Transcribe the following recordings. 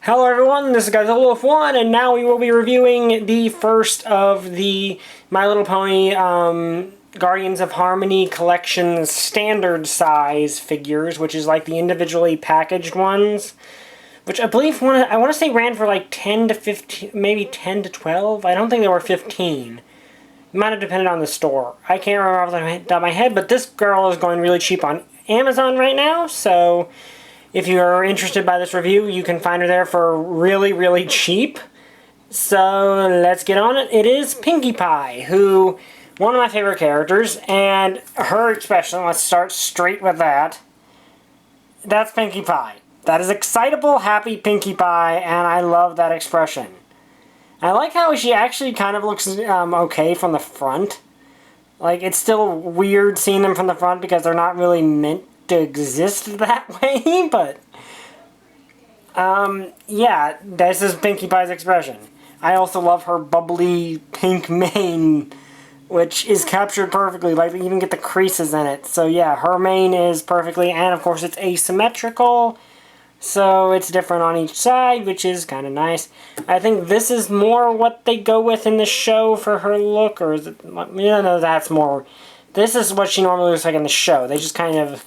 Hello everyone, this is Godzilla1, and now we will be reviewing the first of the My Little Pony Guardians of Harmony collection standard size figures, which is like the individually packaged ones, which I believe I want to say ran for like 10 to 15, maybe 10 to 12. I don't think they were 15. It might have depended on the store. I can't remember off the top of my head, but this girl is going really cheap on Amazon right now, so if you are interested by this review, you can find her there for really, really cheap. So let's get on it. It is Pinkie Pie, who, one of my favorite characters, and her expression, let's start straight with that. That's Pinkie Pie. That is excitable, happy Pinkie Pie, and I love that expression. I like how she actually kind of looks okay from the front. Like, it's still weird seeing them from the front because they're not really meant to exist that way, but yeah, this is Pinkie Pie's expression. I also love her bubbly pink mane, which is captured perfectly. Like, you even get the creases in it. So yeah, her mane is perfectly, and of course it's asymmetrical, so it's different on each side, which is kind of nice. I think this is more what they go with in the show for her look, or is it, no, that's more, this is what she normally looks like in the show. They just kind of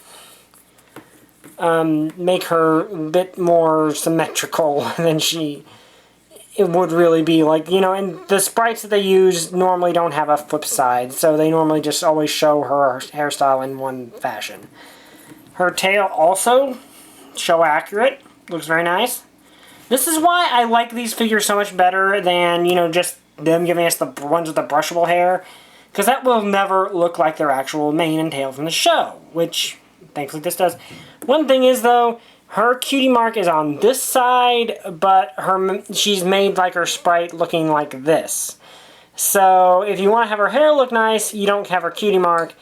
make her a bit more symmetrical than it would really be. Like, you know, and the sprites that they use normally don't have a flip side, so they normally just always show her hairstyle in one fashion. Her tail also show accurate, looks very nice. This is why I like these figures so much better than, you know, just them giving us the ones with the brushable hair, because that will never look like their actual mane and tail from the show, which thankfully this does. One thing is, though, her cutie mark is on this side, but she's made like her sprite looking like this. So if you want to have her hair look nice, you don't have her cutie mark.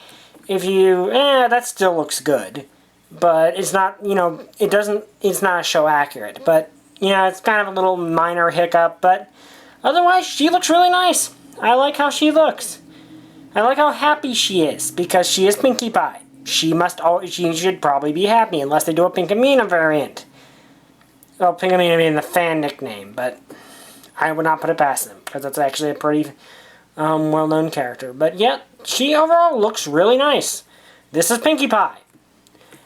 If you, that still looks good. But it's not, you know, it's not show accurate. But, you know, it's kind of a little minor hiccup, but otherwise she looks really nice. I like how she looks. I like how happy she is, because she is Pinkie Pie. She should probably be happy, unless they do a Pinkamena variant. Well, Pinkamena being the fan nickname, but I would not put it past them, because that's actually a pretty well-known character. But yeah, she overall looks really nice. This is Pinkie Pie.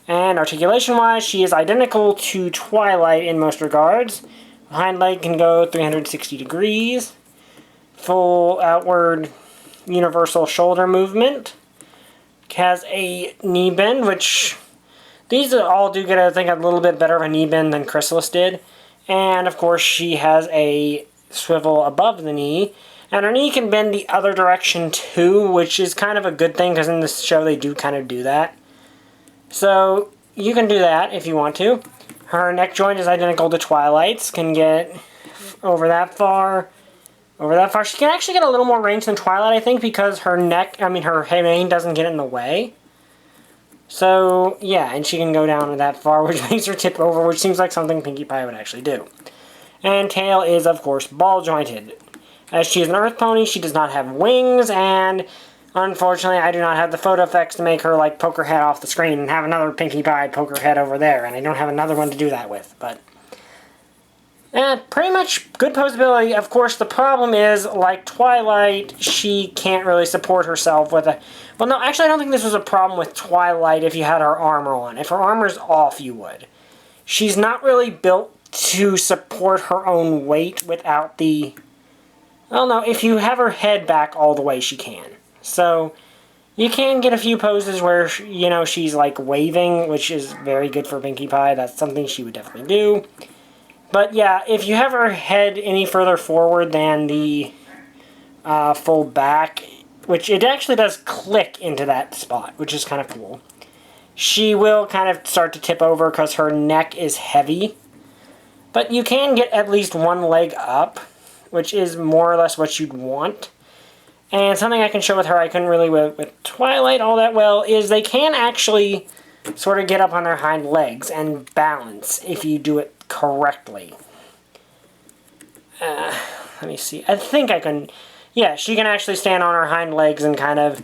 And articulation-wise, she is identical to Twilight in most regards. Hind leg can go 360 degrees. Full outward universal shoulder movement. Has a knee bend, which these all do get, I think, a little bit better of a knee bend than Chrysalis did. And, of course, she has a swivel above the knee. And her knee can bend the other direction, too, which is kind of a good thing, because in this show they do kind of do that. So, you can do that if you want to. Her neck joint is identical to Twilight's. Can get over that far. She can actually get a little more range than Twilight, I think, because her mane doesn't get in the way. So, yeah, and she can go down that far, which makes her tip over, which seems like something Pinkie Pie would actually do. And tail is, of course, ball-jointed. As she is an Earth Pony, she does not have wings, and unfortunately, I do not have the photo effects to make her, like, poke her head off the screen and have another Pinkie Pie poke her head over there, and I don't have another one to do that with, but pretty much good posability. Of course, the problem is, like Twilight, she can't really support herself with a... Well, no, actually, I don't think this was a problem with Twilight if you had her armor on. If her armor's off, you would. She's not really built to support her own weight without the... Well, no, if you have her head back all the way, she can. So, you can get a few poses where, you know, she's, like, waving, which is very good for Pinkie Pie. That's something she would definitely do. But yeah, if you have her head any further forward than the full back, which it actually does click into that spot, which is kind of cool, she will kind of start to tip over because her neck is heavy. But you can get at least one leg up, which is more or less what you'd want. And something I can show with her I couldn't really with Twilight all that well is they can actually sort of get up on their hind legs and balance if you do it correctly. Let me see. I think I can... Yeah, she can actually stand on her hind legs and kind of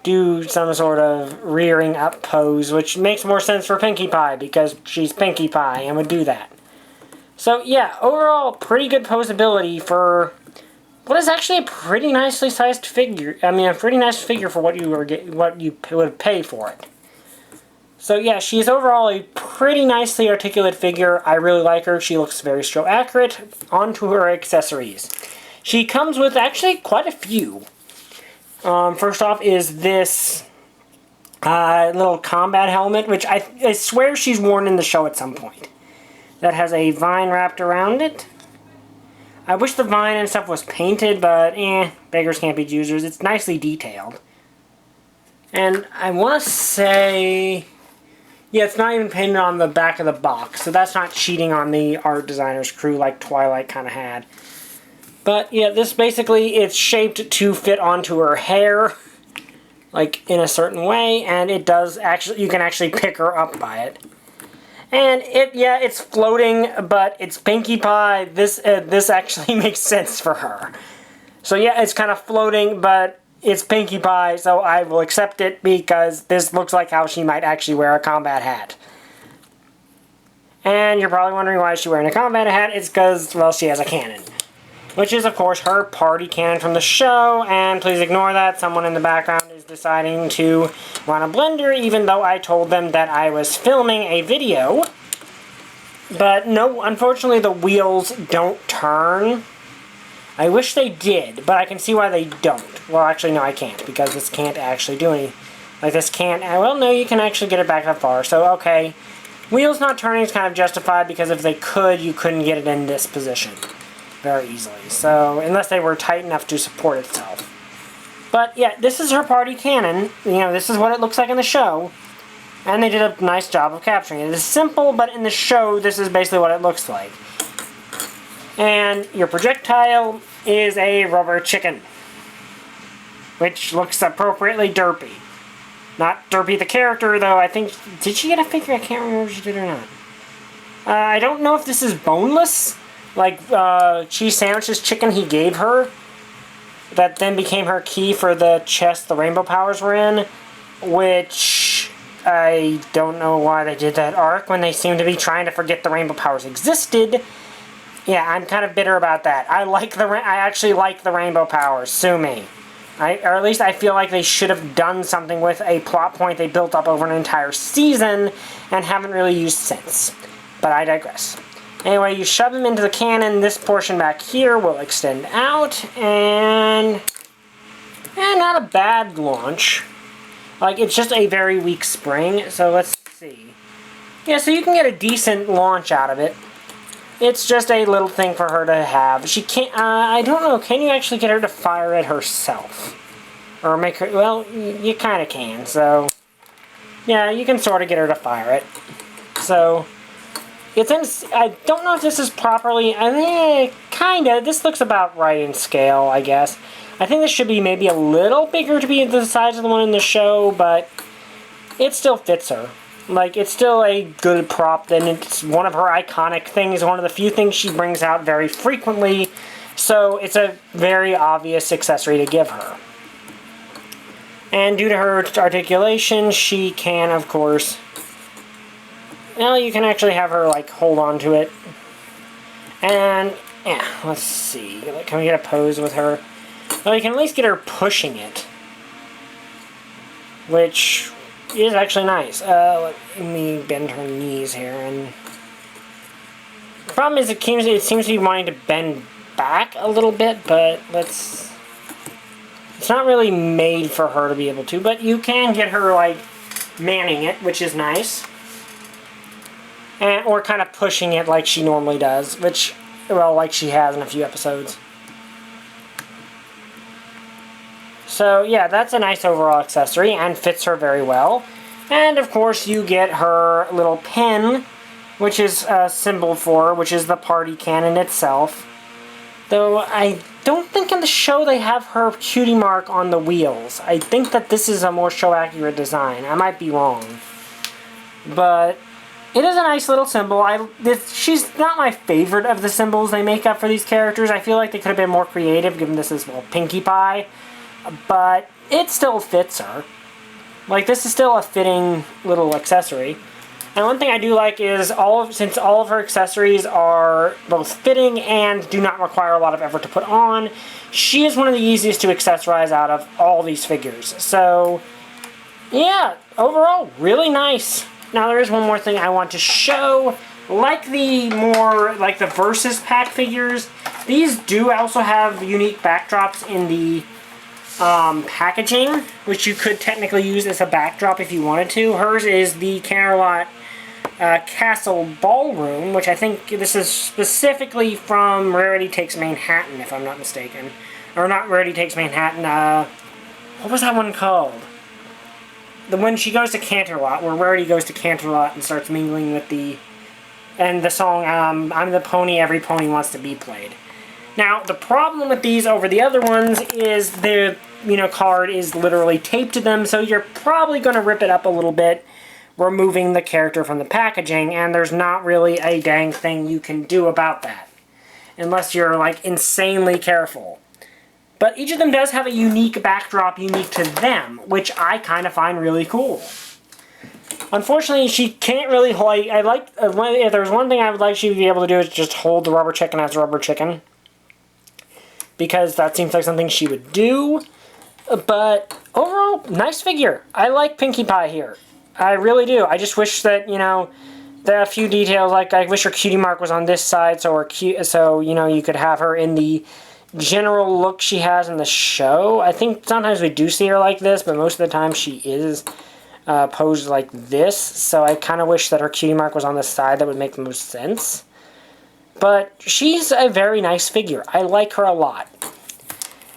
do some sort of rearing up pose, which makes more sense for Pinkie Pie because she's Pinkie Pie and would do that. So yeah, overall, pretty good posability for what is actually a pretty nicely sized figure. I mean, a pretty nice figure for what you would pay for it. So yeah, she's overall a pretty nicely articulate figure. I really like her. She looks very stroke accurate. On to her accessories. She comes with actually quite a few. First off is this little combat helmet, which I swear she's worn in the show at some point. That has a vine wrapped around it. I wish the vine and stuff was painted, but beggars can't be choosers. It's nicely detailed. And I want to say... yeah, it's not even painted on the back of the box, so that's not cheating on the art designer's crew like Twilight kind of had. But yeah, this basically, it's shaped to fit onto her hair, like in a certain way, and it does actually, you can actually pick her up by it. And it's floating, but it's Pinkie Pie. This actually makes sense for her. So yeah, it's kind of floating, but it's Pinkie Pie, so I will accept it because this looks like how she might actually wear a combat hat. And you're probably wondering why she's wearing a combat hat. It's because, well, she has a cannon. Which is, of course, her party cannon from the show, and please ignore that. Someone in the background is deciding to run a blender, even though I told them that I was filming a video. But no, unfortunately, the wheels don't turn. I wish they did, but I can see why they don't. Well, actually, no, I can't, because this can't actually do anything. Like, this can't... well, no, you can actually get it back that far, so, okay. Wheels not turning is kind of justified, because if they could, you couldn't get it in this position very easily. So, unless they were tight enough to support itself. But, yeah, this is her party cannon. You know, this is what it looks like in the show. And they did a nice job of capturing it. It is simple, but in the show, this is basically what it looks like. And your projectile is a rubber chicken, which looks appropriately derpy. Not Derpy the character, though. I think... did she get a figure? I can't remember if she did or not. I don't know if this is boneless. Like, Cheese Sandwich's chicken he gave her. That then became her key for the chest the rainbow powers were in. Which... I don't know why they did that arc when they seem to be trying to forget the rainbow powers existed. Yeah, I'm kind of bitter about that. I actually like the rainbow powers. Sue me. Or at least I feel like they should have done something with a plot point they built up over an entire season and haven't really used since. But I digress. Anyway, you shove them into the cannon. This portion back here will extend out, and not a bad launch. Like, it's just a very weak spring, so let's see. Yeah, so you can get a decent launch out of it. It's just a little thing for her to have. She can't, I don't know, can you actually get her to fire it herself? Or make her, well, you kind of can, so... yeah, you can sort of get her to fire it. So... it's in, I don't know if this is properly, I mean, kind of, this looks about right in scale, I guess. I think this should be maybe a little bigger to be the size of the one in the show, but it still fits her. Like, it's still a good prop, and it's one of her iconic things, one of the few things she brings out very frequently, so it's a very obvious accessory to give her. And due to her articulation, she can, of course... well, you can actually have her, like, hold on to it. And, yeah, let's see. Can we get a pose with her? Well, you can at least get her pushing it. Which is actually nice. Let me bend her knees here. And the problem is it seems to be wanting to bend back a little bit, but let's... it's not really made for her to be able to, but you can get her, like, manning it, which is nice. Or kind of pushing it like she normally does, which, well, like she has in a few episodes. So, yeah, that's a nice overall accessory, and fits her very well. And, of course, you get her little pin, which is a symbol for her, which is the party cannon itself. Though, I don't think in the show they have her cutie mark on the wheels. I think that this is a more show-accurate design. I might be wrong. But... it is a nice little symbol. She's not my favorite of the symbols they make up for these characters. I feel like they could have been more creative, given this is, well, Pinkie Pie. But it still fits her. Like, this is still a fitting little accessory. And one thing I do like is since all of her accessories are both fitting and do not require a lot of effort to put on, she is one of the easiest to accessorize out of all these figures. So, yeah, overall, really nice. Now there is one more thing I want to show. Like the Versus Pack figures, these do also have unique backdrops in the packaging, which you could technically use as a backdrop if you wanted to. Hers is the Camelot Castle Ballroom, which I think this is specifically from Rarity Takes Manhattan, if I'm not mistaken. Or not Rarity Takes Manhattan, what was that one called? When she goes to Canterlot, where Rarity goes to Canterlot and starts mingling with the song, I'm the pony, every pony wants to be played. Now, the problem with these over the other ones is the, card is literally taped to them, so you're probably going to rip it up a little bit, removing the character from the packaging, and there's not really a dang thing you can do about that. Unless you're, insanely careful. But each of them does have a unique backdrop unique to them, which I kind of find really cool. Unfortunately, she can't really, if there's one thing I would like she to be able to do is just hold the rubber chicken as a rubber chicken. Because that seems like something she would do. But overall, nice figure. I like Pinkie Pie here. I really do. I just wish that, there are a few details, I wish her cutie mark was on this side, so you could have her in the general look she has in the show. I think sometimes we do see her like this, but most of the time she is posed like this, so I kind of wish that her cutie mark was on the side. That would make the most sense. But she's a very nice figure. I like her a lot.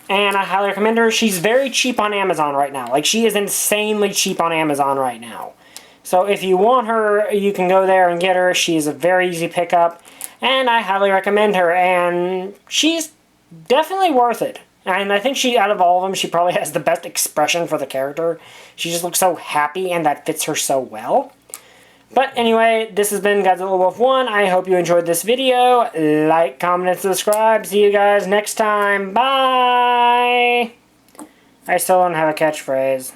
And I highly recommend her. She's very cheap on Amazon right now. She is insanely cheap on Amazon right now. So if you want her, you can go there and get her. She's a very easy pickup. And I highly recommend her. And she's definitely worth it. And I think out of all of them, she probably has the best expression for the character. She just looks so happy, and that fits her so well. But anyway, this has been Godzilla Wolf 1. I hope you enjoyed this video. Like, comment, and subscribe. See you guys next time. Bye! I still don't have a catchphrase.